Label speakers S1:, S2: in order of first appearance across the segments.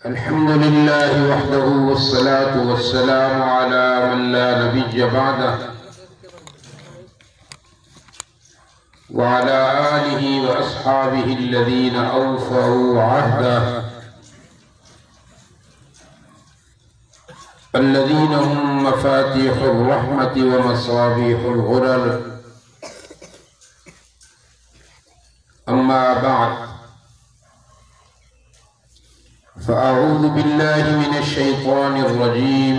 S1: अल्हम्दुलिल्लाहि वहदहु वस्सलातु वस्सलामु अला मन ला नबिय्य बअदह व अला आलिहि व अस्हाबिहि अल्लज़ीना औफ़ू अहदह अल्लज़ीना हुम मफ़ातिहुर रहमति व मसाबिहुल गुरर। अम्मा बअद फ़अऊज़ु बिल्लाहि मिनश शैतानिर रजीम।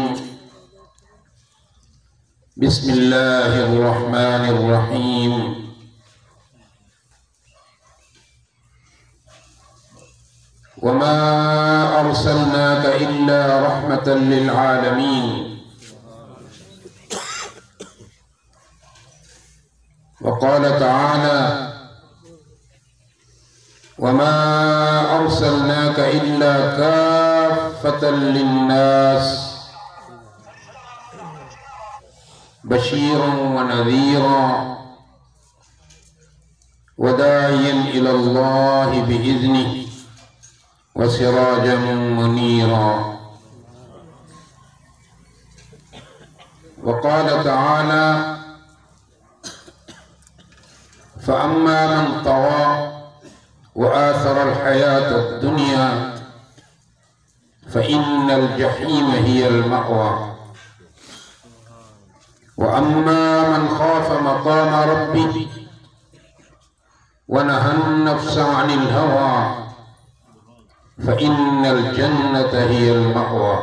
S1: बिस्मिल्लाहिर रहमानिर रहीम। वमा अर्सलनाका इल्ला रहमतन लिल आलमीन। वक़ाल तआला वमा अर्सलनाका इल्ला काफ़्फ़तन लिन्नास बशीरन व नज़ीरा व दाइयन इलल्लाहि बिइज़्निहि व सिराजन मुनीरा। वक़ाल तआला फ़अम्मा मन तग़ा वआसर अल-हयात अद-दुनिया फ़इन्नल जहीम हियल मअवा व अम्मा मन ख़ाफ़ मक़ाम रब्बिही व नहन नफ्स अनिल हवा फ़इन्नल जन्नत हियल मअवा।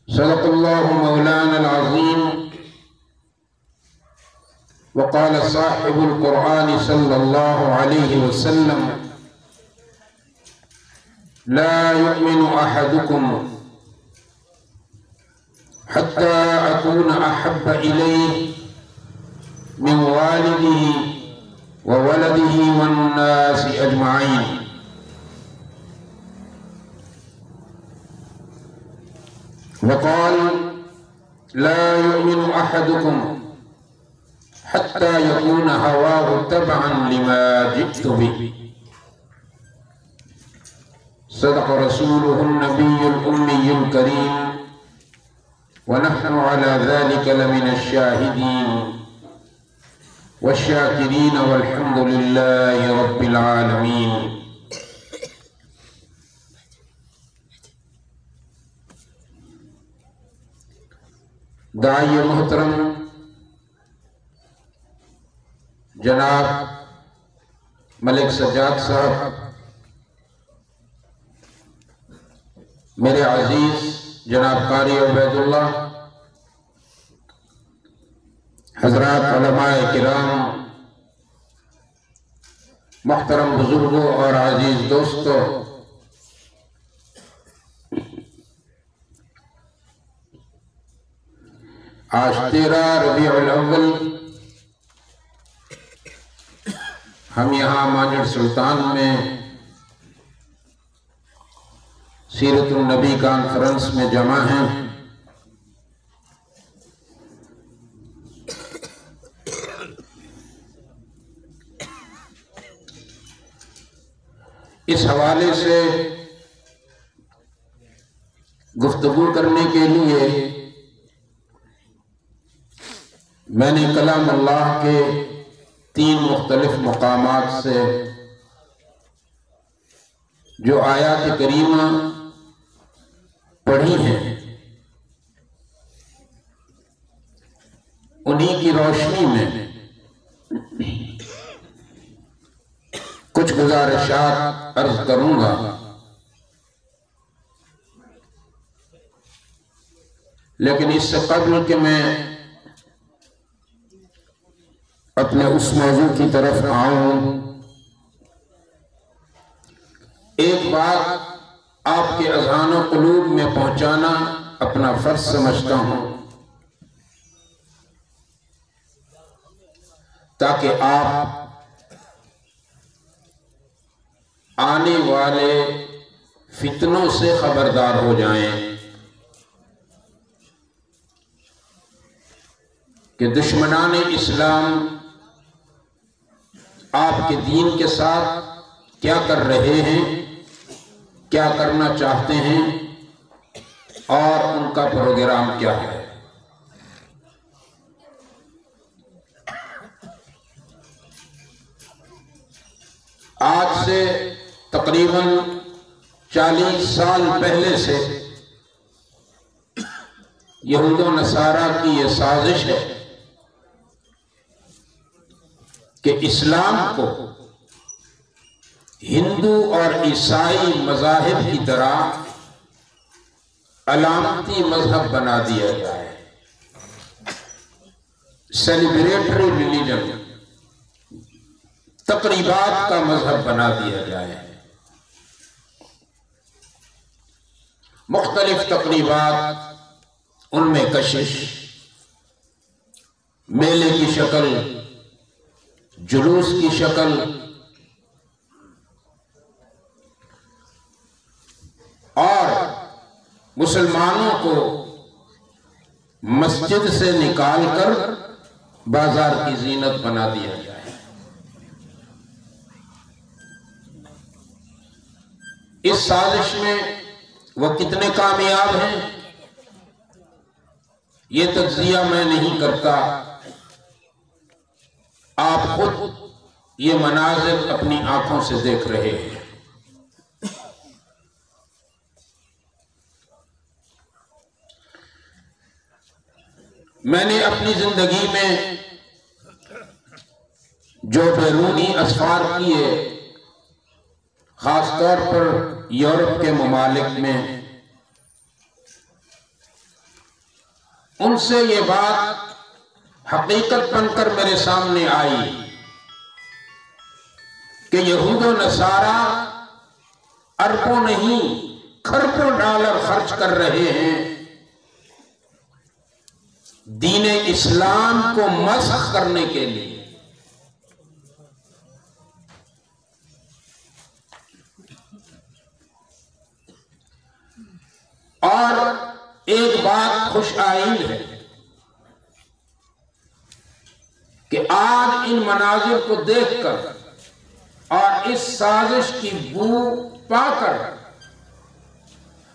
S1: सदक़ल्लाहु मौलाना अल-अज़ीम। वक़ाल साहिबुल क़ुरआन सल्लल्लाहु अलैहि वसल्लम ला युमिनु अहदुकुम हत्ता अकून अहब्ब इलैहि मिन वालिदिही व वलदिही वन्नासि अजमईन। वक़ाल ला युमिनु अहदुकुम हत्ता यकून हवाहु तबअन लिमा जिअतु बिही। सदक़ रसूलुहुन नबियुल उम्मियुल करीम व नहनु अला ज़ालिका लमिनश शाहिदीन वश्शाकिरीन वल्हम्दुलिल्लाहि रब्बिल आलमीन। दाई मोहतरम जनाब मलिक सज्जाद साहब, मेरे अजीज जनाब कारी उबैदुल्लाह, हजरात उलमाए किराम, मुहतरम बुजुर्गों और अजीज दोस्तों, आज 13 रबीउल अव्वल हम यहाँ माजर सुल्तान में सीरतुन नबी कॉन्फ्रेंस में जमा हैं। इस हवाले से गुफ्तगू करने के लिए मैंने कलाम अल्लाह के 3 मुख्तलिफ मकामात से जो आयात करीमा पढ़ी हैं उन्हीं की रोशनी में कुछ गुजारिशात अर्ज करूंगा। लेकिन इससे कबल कि मैं अपने उस मौजू की तरफ आऊं, एक बात आपके अज़ान क़ुलूब में पहुंचाना अपना फर्ज समझता हूं, ताकि आप आने वाले फितनों से खबरदार हो जाएं कि दुश्मनाने इस्लाम आपके दीन के साथ क्या कर रहे हैं, क्या करना चाहते हैं और उनका प्रोग्राम क्या है। आज से तकरीबन 40 साल पहले से यहूद व नसारा की यह साजिश है कि इस्लाम को हिंदू और ईसाई मज़ाहिब की तरह अलामती मजहब बना दिया जाए, सेलिब्रेटरी रिलीजन, तकरीबात का मजहब बना दिया जाए। मुख्तलिफ तकरीबात, उनमें कशिश, मेले की शक्ल, जुलूस की शक्ल और मुसलमानों को मस्जिद से निकालकर बाजार की जीनत बना दिया जाए। इस साजिश में वो कितने कामयाब हैं, ये तज्जिया मैं नहीं करता। आप खुद ये मनाजिर अपनी आंखों से देख रहे हैं। मैंने अपनी जिंदगी में जो बैरूनी असफार किए, खासतौर पर यूरोप के ममालिक में, उनसे ये बात हकीकत बनकर मेरे सामने आई कि यहूद व नसारा अरबों नहीं खरबों डॉलर खर्च कर रहे हैं दीन इस्लाम को मस्ख करने के लिए। और एक बात खुशआइंद है कि आज इन मनाजिर को देखकर और इस साजिश की बू पाकर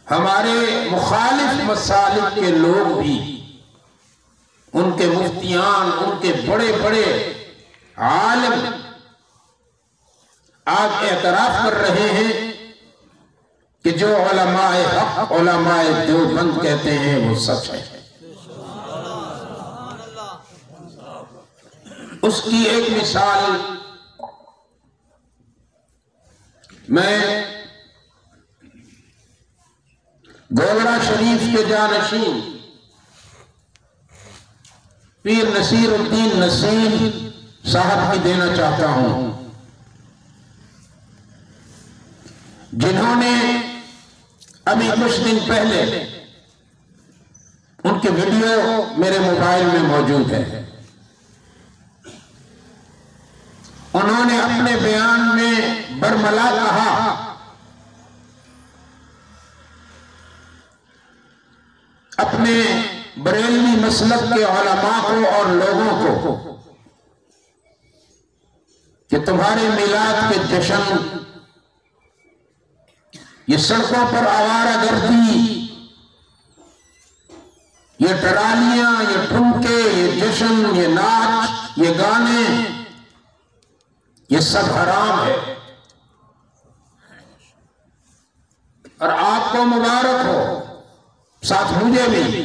S1: हमारे मुखालिफ मसालिक के लोग भी, उनके मुफ्तियान, उनके बड़े बड़े आलिम आज एतराफ कर रहे हैं कि जो उलमाए हक, उलमाए देवबंद कहते हैं वो सच है। उसकी एक मिसाल मैं गोगरा शरीफ के जानशीन पीर नसीरुद्दीन नसीर साहब की देना चाहता हूं, जिन्होंने अभी कुछ दिन पहले, उनके वीडियो मेरे मोबाइल में मौजूद है, उन्होंने अपने बयान में बरमला कहा अपने बरेलवी मसलब के उलमा को और लोगों को कि तुम्हारे मिलाद के जश्न, ये सड़कों पर आवारागर्दी, ये टरालियां, ये ठुमके, ये जश्न, ये नाच, ये गाने, ये सब हराम है। और आपको मुबारक हो, साथ मुझे भी,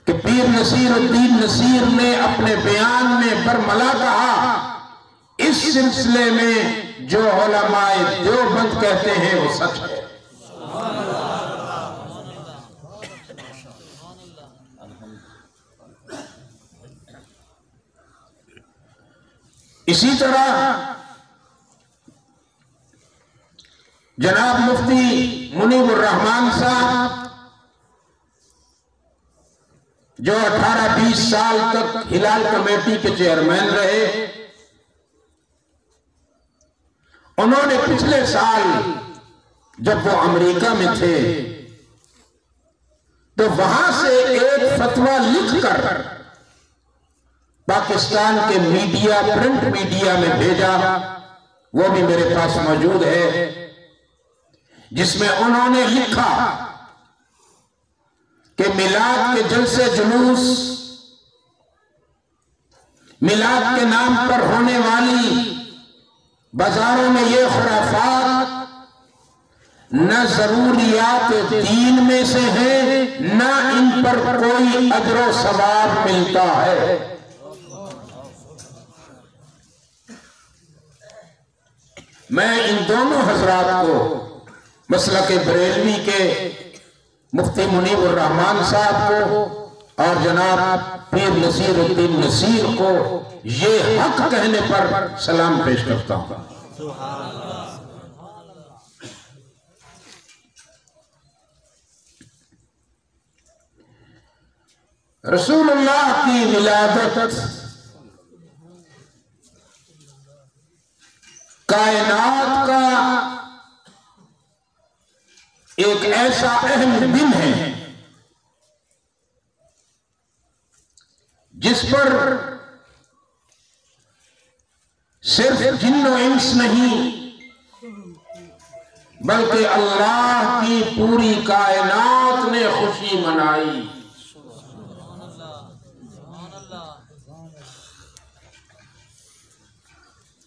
S1: कि पीर नसीरुद्दीन नसीर ने अपने बयान में बरमला कहा इस सिलसिले में जो उलमाए देवबंद कहते हैं वो सच है। इसी तरह जनाब मुफ्ती मुनीबुर रहमान साहब, जो 18-20 साल तक हिलाल कमेटी के चेयरमैन रहे, उन्होंने पिछले साल जब वो अमेरिका में थे तो वहां से एक फतवा लिखकर पाकिस्तान के मीडिया, प्रिंट मीडिया में भेजा वो भी मेरे पास मौजूद है, जिसमें उन्होंने लिखा कि मिलाद के जलसे जुलूस, मिलाद के नाम पर होने वाली बाजारों में ये खुराफात न जरूरियात दीन में से है, न इन पर कोई अजर सवाब मिलता है। मैं इन दोनों हजरात को, मसलक बरेलवी के मुफ्ती मुनीबुर रहमान साहब को और जनाब पीर नसीरुद्दीन नसीर को, ये हक कहने पर सलाम पेश करता हूं। रसूलुल्लाह की विलादत कायनात का एक ऐसा अहम दिन है जिस पर सिर्फ जिन्नो इंस नहीं बल्कि अल्लाह की पूरी कायनात ने खुशी मनाई।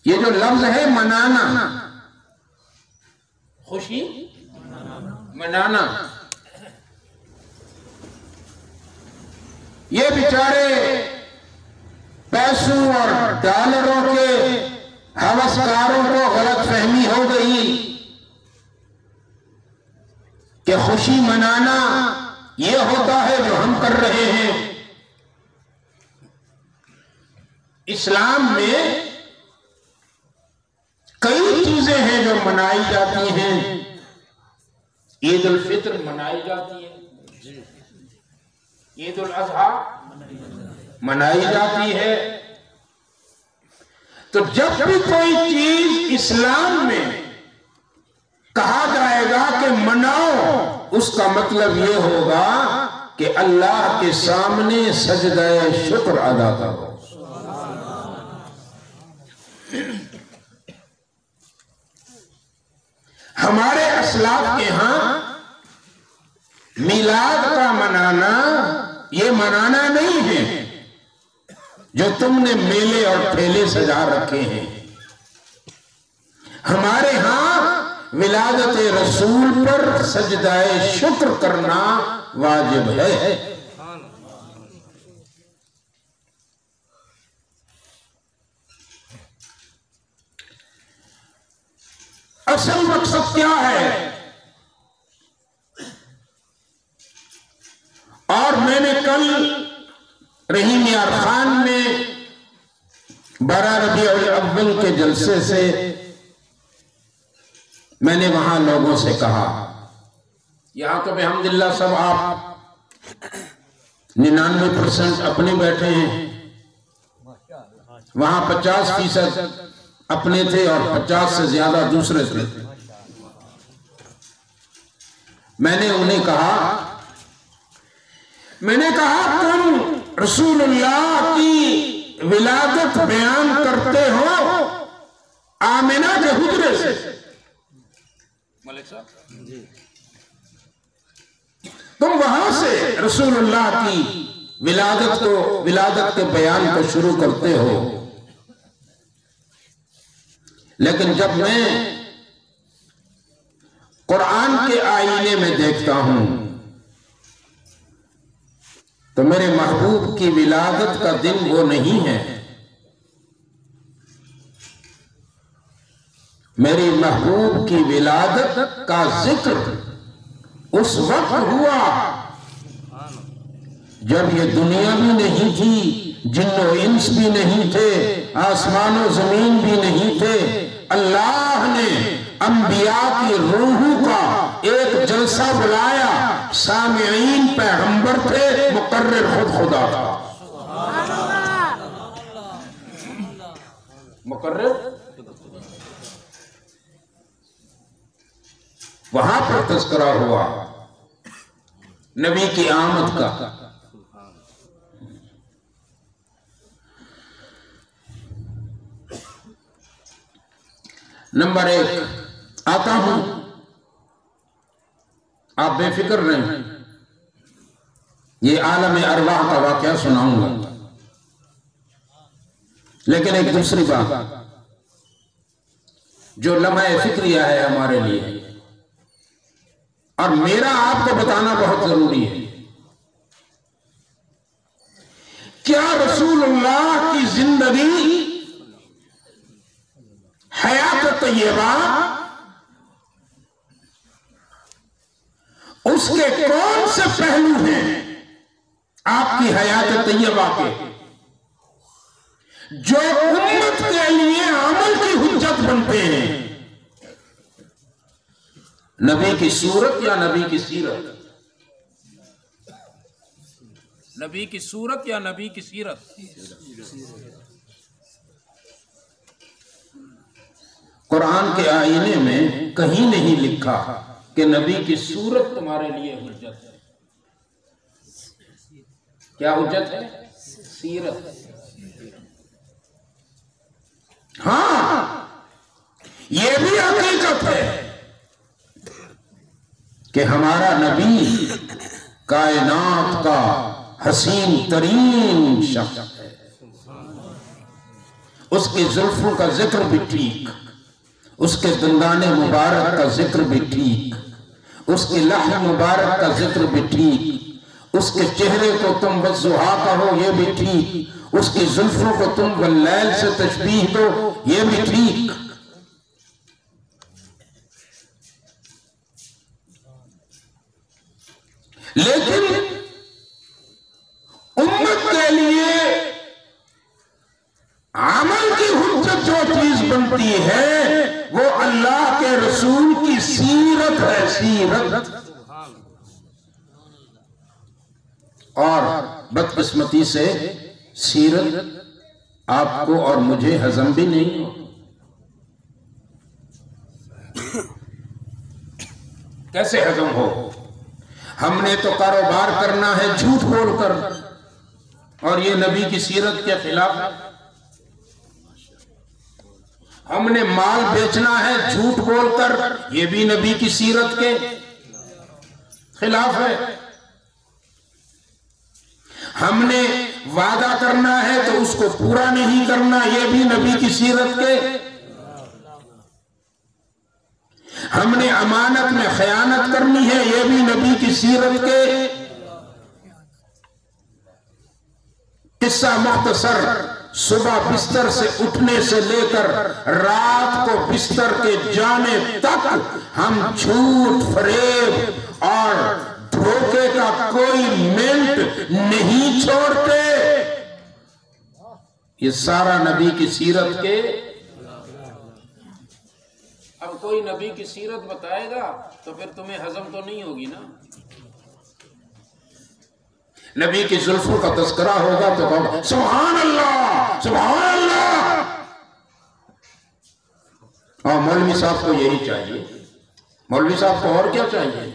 S1: ये जो लफ्ज है मनाना, खुशी मनाना, ये बेचारे पैसों और डॉलरों के हवसकारों को गलत फहमी हो गई कि खुशी मनाना ये होता है जो हम कर रहे हैं। इस्लाम में कई चीजें हैं जो मनाई जाती हैं। ईद उल फित्र मनाई जाती है, ईद उल अजहा मनाई जाती है। तो जब भी कोई चीज इस्लाम में कहा जाएगा कि मनाओ, उसका मतलब यह होगा कि अल्लाह के सामने सजदा शुक्र अदा करो। हमारे असलाफ के यहां मिलाद का मनाना ये मनाना नहीं है जो तुमने मेले और ठेले सजा रखे हैं। हमारे यहां विलादत रसूल पर सजदाए शुक्र करना वाजिब है। असल मकसद क्या है? और मैंने कल रहीम यार खान में 12 रबीउल अव्वल के जलसे से मैंने वहां लोगों से कहा, यहां तो अल्हम्दुलिल्लाह सब आप 99% अपने बैठे हैं, वहां 50% अपने थे और 50 से ज्यादा दूसरे थे। मैंने उन्हें कहा, तुम रसूलुल्लाह की विलादत बयान करते हो आमिना के हुजरे से। मलिक साहब जी, तुम वहां से रसूलुल्लाह की विलादत के बयान को शुरू करते हो। लेकिन जब मैं कुरान के आईने में देखता हूं तो मेरे महबूब की विलादत का दिन वो नहीं है। मेरी महबूब की विलादत का जिक्र उस वक्त हुआ जब ये दुनिया भी नहीं थी, जिन्नो इंस भी नहीं थे, आसमानो जमीन भी नहीं थे। अल्लाह ने अंबिया की रूहों का एक जलसा बुलाया। सामिईन पैगंबर थे, मुकर्रिर खुद खुदा था। मुकर्रिर वहां पर तज़किरा हुआ नबी की आमद का। नंबर 1 आता हूं, आप बेफिक्र रहें, ये आलम अरवाह का वाकया सुनाऊंगा। लेकिन एक दूसरी बात जो लम्हा फिक्रिया है हमारे लिए, और मेरा आपको बताना बहुत जरूरी है, क्या रसूलुल्लाह की जिंदगी हयात तैयबा उसके कौन से पहलू हैं आपकी हयात तैयबा के जो उम्मत के लिए अमल की हुज्जत बनते हैं? नबी की सूरत या नबी की सीरत?
S2: नबी की सूरत या नबी की सीरत?
S1: कुरान के आईने में कहीं नहीं लिखा कि नबी की सूरत तुम्हारे लिए हुज्जत है। क्या हुज्जत है? सीरत। हाँ, यह भी हकीकत है कि हमारा नबी कायनात का हसीन तरीन शख्स है। उसके जुल्फों का जिक्र भी ठीक, उसके दंदाने मुबारक का जिक्र भी ठीक, उसके लहन मुबारक का जिक्र भी ठीक, उसके चेहरे को तुम वज़ुहा कहो ये भी ठीक, उसकी जुल्फों को तुम वल्लैल से तशबीह दो ये भी ठीक। लेकिन उम्मत के लिए अमल की हुज्जत जो चीज बनती है वो अल्लाह के रसूल की सीरत है, सीरत। और बदकिस्मती से सीरत आपको और मुझे हजम भी नहीं हो। कैसे हजम हो? हमने तो कारोबार करना है झूठ बोलकर, और ये नबी की सीरत के खिलाफ है। हमने माल बेचना है झूठ बोलकर, ये भी नबी की सीरत के खिलाफ है। हमने वादा करना है तो उसको पूरा नहीं करना, ये भी नबी की सीरत के। हमने अमानत में खयानत करनी है, ये भी नबी की सीरत के। किस्सा मुख्तसर, सुबह बिस्तर से उठने से लेकर रात को बिस्तर के जाने तक हम झूठ, फरेब और धोखे का कोई मिनट नहीं छोड़ते। ये सारा नबी की सीरत के। अब कोई नबी की सीरत बताएगा तो फिर तुम्हें हजम तो नहीं होगी ना। नबी की जुल्फों का तस्करा होगा तो कहो सुभान अल्लाह, सुभान अल्लाह। और मौलवी साहब को यही चाहिए। मौलवी साहब को और क्या चाहिए?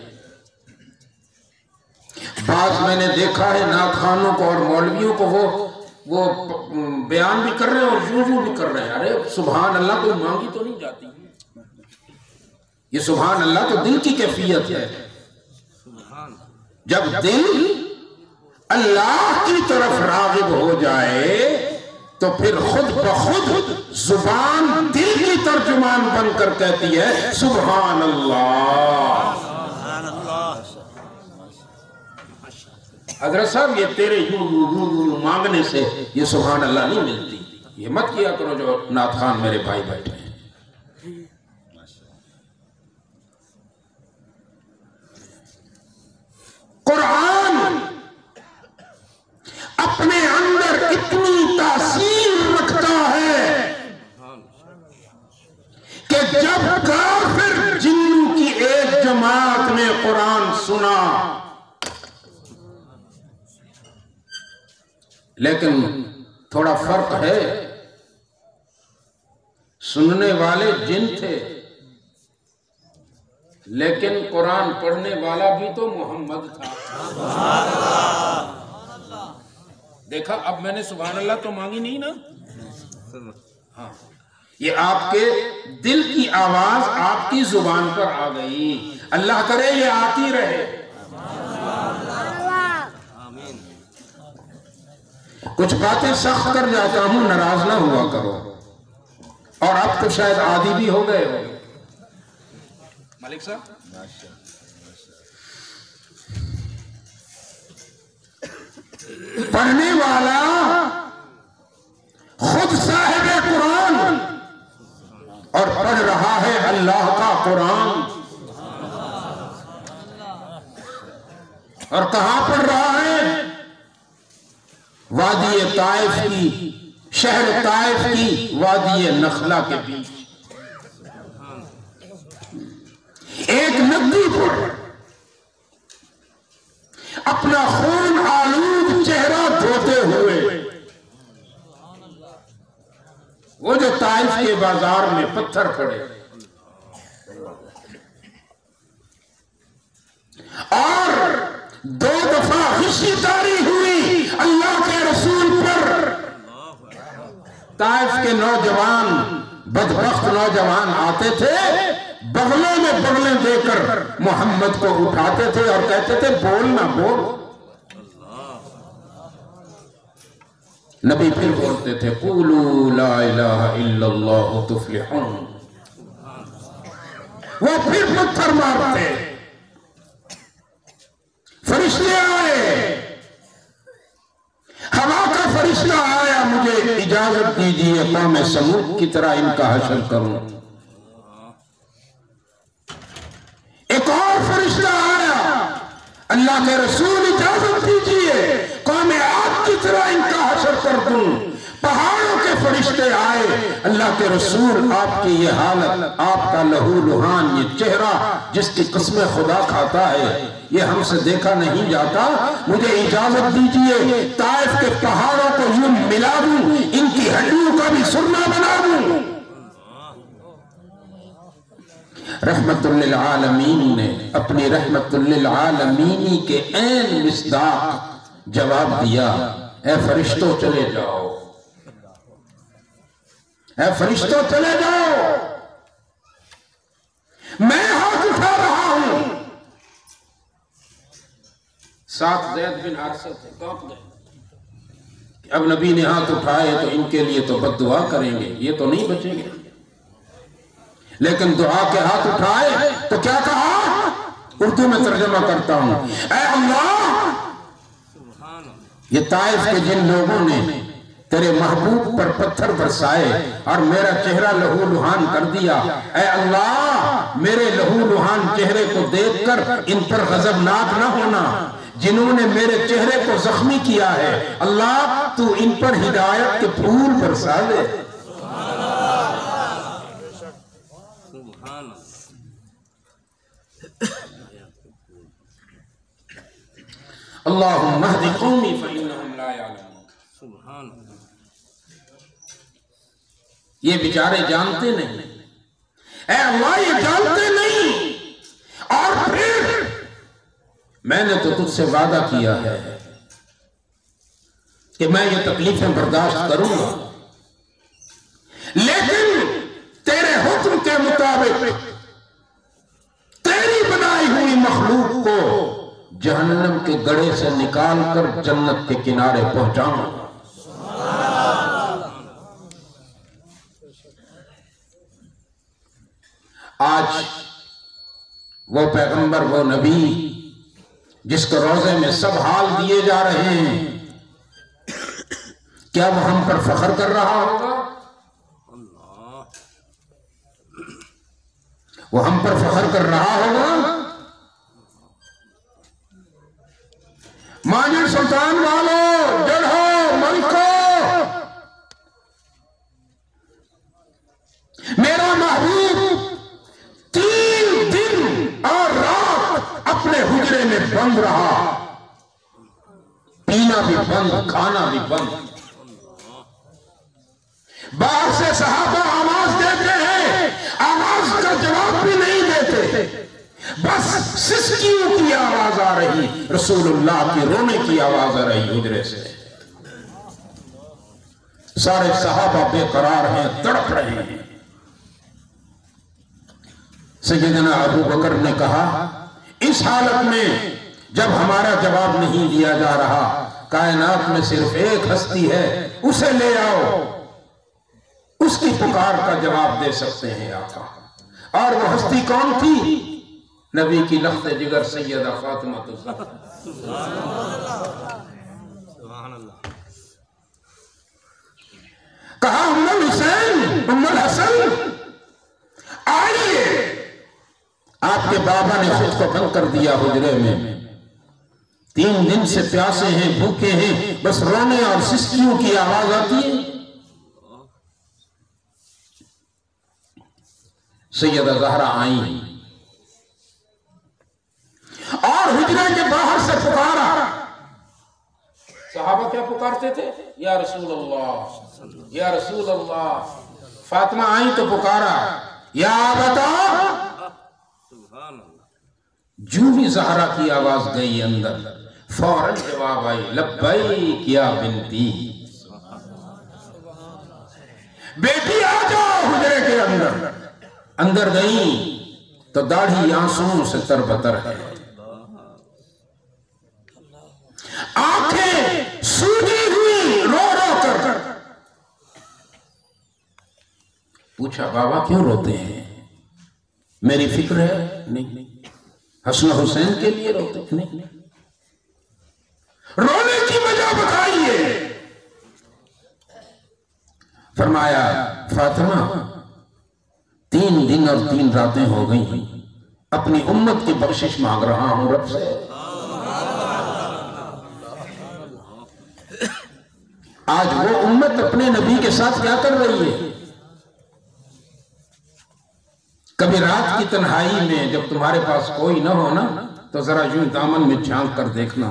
S1: बाज मैंने देखा है नाखानों को और मौलवियों को वो बयान भी कर रहे हैं और यूं भी कर रहे हैं। अरे सुभान अल्लाह कोई मांगी तो नहीं जाती। ये सुभान अल्लाह तो दिल की कैफियत है। जब दिल अल्लाह की तरफ रागिब हो जाए तो फिर खुद ब खुद जुबान दिल की तर्जुमान बनकर कहती है सुभान अल्लाह। हज़रत साहब ये तेरे यूं मांगने से ये सुभान अल्लाह नहीं मिलती। ये मत किया करो जो नाथ खान मेरे भाई बैठे हैं। कुरान अपने अंदर इतनी तासीर रखता है कि जब काफिर जिन्नों की एक जमात ने कुरान सुना, लेकिन थोड़ा फर्क है, सुनने वाले जिन थे लेकिन कुरान पढ़ने वाला भी तो मोहम्मद था। देखा, अब मैंने सुभान अल्लाह तो मांगी नहीं ना। हाँ, ये आपके दिल की आवाज आपकी जुबान पर आ गई। अल्लाह करे ये आती रहे। कुछ बातें सख्त कर जाता हूं, नाराज ना हुआ करो। और अब तो शायद आदी भी हो गए हो।
S2: मलिक साहब,
S1: पढ़ने वाला खुद साहिब कुरान और पढ़ रहा है अल्लाह का कुरान। और कहां पढ़ रहा है? वादी ताइफ की, शहर ताइफ की वादी नखला के बीच एक नदी पर अपना खून आलूद चेहरा धोते हुए वो जो ताइफ के बाजार में पत्थर पड़े और 2 दफा हिस्सेदारी हुई अल्लाह के रसूल पर। ताइफ के नौजवान, बदबख्त नौजवान आते थे, बगलों में बगलें देकर मोहम्मद को उठाते थे और कहते थे बोल ना बोल। नबी फिर बोलते थे क़ूलू ला इलाहा इल्लल्लाह तुफ़्लिहून। वो फिर पत्थर मारते। फरिश्ते आए, हवा का फरिश्ता आया, मुझे इजाजत दीजिए कौम समूद की तरह इनका हशर करूं। एक और फरिश्ता आया, अल्लाह के रसूल इजाजत दीजिए कौम आद की तरह इनका हशर कर दूं। पहाड़ों के फरिश्ते आए, अल्लाह के रसूल आपकी ये हालत, आपका लहू लुहान, ये चेहरा जिसकी कसमें खुदा खाता है, ये हमसे देखा नहीं जाता। मुझे इजाजत दीजिए ताइफ के पहाड़ों को यूं मिला दूं, इनकी हड्डियों का भी सुरमा बना दूं। रहमतुल लिल आलमीन ने अपनी रहमतुल लिल आलमीनी के ऐन मिस्दाक जवाब दिया, ऐ फरिश्तों चले जाओ, ऐ फरिश्तों चले जाओ, मैं हाथ उठा रहा हूं। साथ ज़ैद बिन हारिसा थे, कांप गए। अब नबी ने हाथ उठाए तो इनके लिए तो बद्दुआ करेंगे, ये तो नहीं बचेंगे। लेकिन दुआ के हाथ उठाए तो क्या कहा? उर्दू में तर्जुमा करता हूं, ऐ अल्लाह, ये ताइफ के जिन लोगों ने तेरे महबूब पर पत्थर बरसाए और मेरा चेहरा लहू लुहान कर दिया, ऐ अल्लाह, मेरे लहू लुहान चेहरे को देखकर इन पर गजबनाक न होना। जिन्होंने मेरे चेहरे को जख्मी किया है, अल्लाह तू इन पर हिदायत के फूल बरसा दे। अल्लाहुम्मा हदी कौमी फइन्नहुम ला यअलमून। सुभान अल्लाह। ये बेचारे जानते नहीं, ऐ अल्लाह ये जानते नहीं। और फिर मैंने तो तुझसे वादा किया है कि मैं ये तकलीफें बर्दाश्त करूंगा, लेकिन तेरे हुक्म के मुताबिक तेरी बनाई हुई मखलूक को जहन्नम के गड़े से निकालकर जन्नत के किनारे पहुंचाऊंगा। आज वो पैगंबर, वो नबी जिसको रोजे में सब हाल दिए जा रहे हैं, क्या वो हम पर फख्र कर रहा होगा? वो हम पर फख्र कर रहा होगा? माजिद सुल्तान वालों, जड़ो, मलको, मेरा महबूब 3 दिन और रात अपने हुजरे में बंद रहा, पीना भी बंद, खाना भी बंद। बाहर से सहाबा आवाज देते हैं, आवाज का जवाब भी नहीं देते, बस सिसकियों की आवाज आ रही, रसूलुल्लाह की रोने की आवाज आ रही हुजरे से। सारे सहाबा बेकरार हैं, तड़प रहे हैं। सैयदना अबू बकर ने कहा, इस हालत में जब हमारा जवाब नहीं दिया जा रहा, कायनात में सिर्फ एक हस्ती है, उसे ले आओ, उसकी पुकार का जवाब दे सकते हैं आका। और वो हस्ती कौन थी? नबी की लख्त जिगर सैयदा फातिमा। कहा, उम्मुल हुसैन, उम्मुल हसन, आइए। आपके बाबा ने खुद को बंद कर दिया हुजरे में, 3 दिन से प्यासे हैं, भूखे हैं, बस रोने और सिसकियों की आवाज आती है। सैयदा ज़हरा आई और हुजरे के बाहर से पुकारा। सहाबा क्या पुकारते थे? या रसूल अल्लाह, या रसूल अल्लाह। फातिमा आई तो पुकारा, या बता। जूं ही ज़हरा की आवाज गई अंदर, फौरन जवाब आई, लब्बैक या बिनती। बेटी आ जाओ। हुजरे के अंदर गई तो दाढ़ी आंसुओं से तरबतर है, आंखें सूजी हुई रो रो कर। पूछा, बाबा क्यों रोते हैं? मेरी फिक्र है? नहीं। हसन हुसैन के लिए रोते? नहीं। रोने की वजह बताइए। फरमाया, फातिमा 3 दिन और 3 रातें हो गई, अपनी उम्मत की बख्शिश मांग रहा हूं रब से। आज वो उम्मत अपने नबी के साथ क्या कर रही है? कभी रात की तन्हाई में जब तुम्हारे पास कोई ना हो ना, तो जरा यूं दामन में झांक कर देखना,